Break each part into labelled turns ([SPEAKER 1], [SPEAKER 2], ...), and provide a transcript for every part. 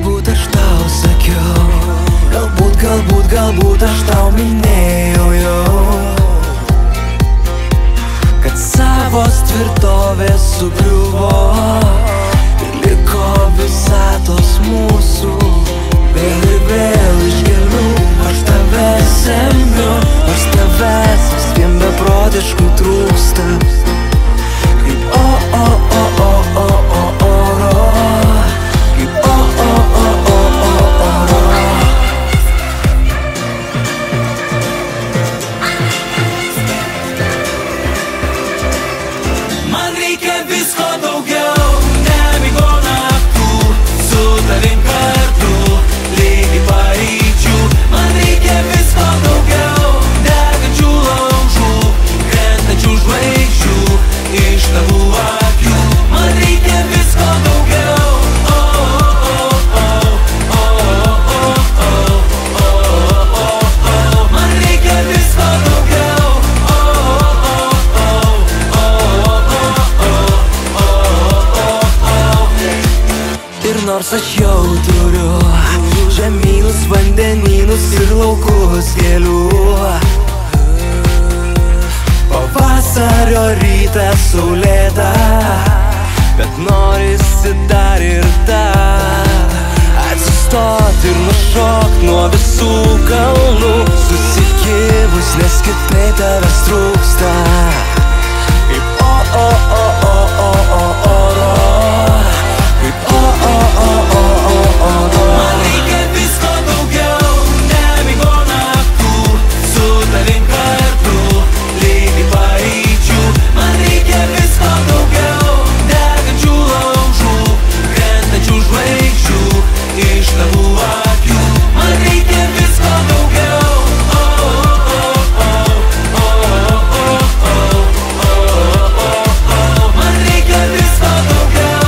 [SPEAKER 1] galbūt aš tau sakiau, galbūt aš tau minėjau jau, kad savos tvirtovės sugriuvo ir liko visatos mūsų. Vėl ir vėl iš kelių aš tave semiu, nors tavęs vis vien beprotiškai trūksta. Kaip oro, kaip oro. Man reikia visko daugiau, nemigo naktų, su tavim kartu, lygi paryčių. Man reikia visko daugiau, degančių laužų, krentančių žvaigždžių iš tavų akių. Man reikia visko daugiau. Man reikia visko daugiau. Ir nors aš jau turiu žemynus, vandenynus ir laukus gėlių, pavasario rytą saulėtą, bet norisi dar ir dar atsistot ir nušokt nuo visų kalnų, susikibus, nes kitaip tavęs trūksta. Kaip oro, kaip oro. Man reikia visko daugiau, nemigo naktų, su tavim kartu, lygi paryčių. Man reikia visko daugiau, degančių laužų, krentančių žvaigždžių iš tavų akių. Man reikia visko daugiau. Man reikia visko daugiau.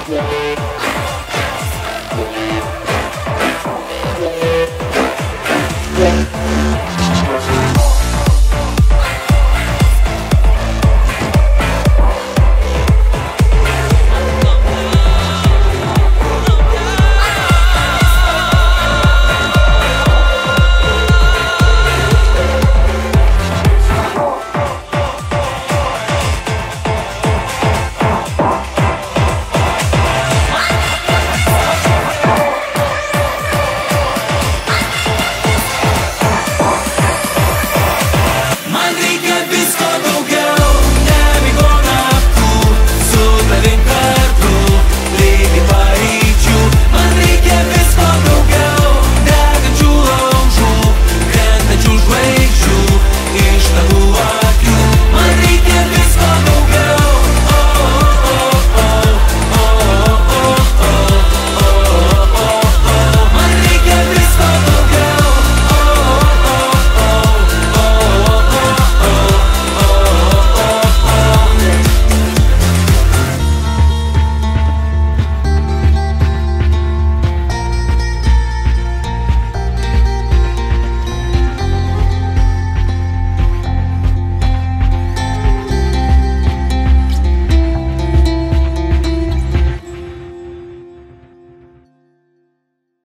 [SPEAKER 2] Yeah.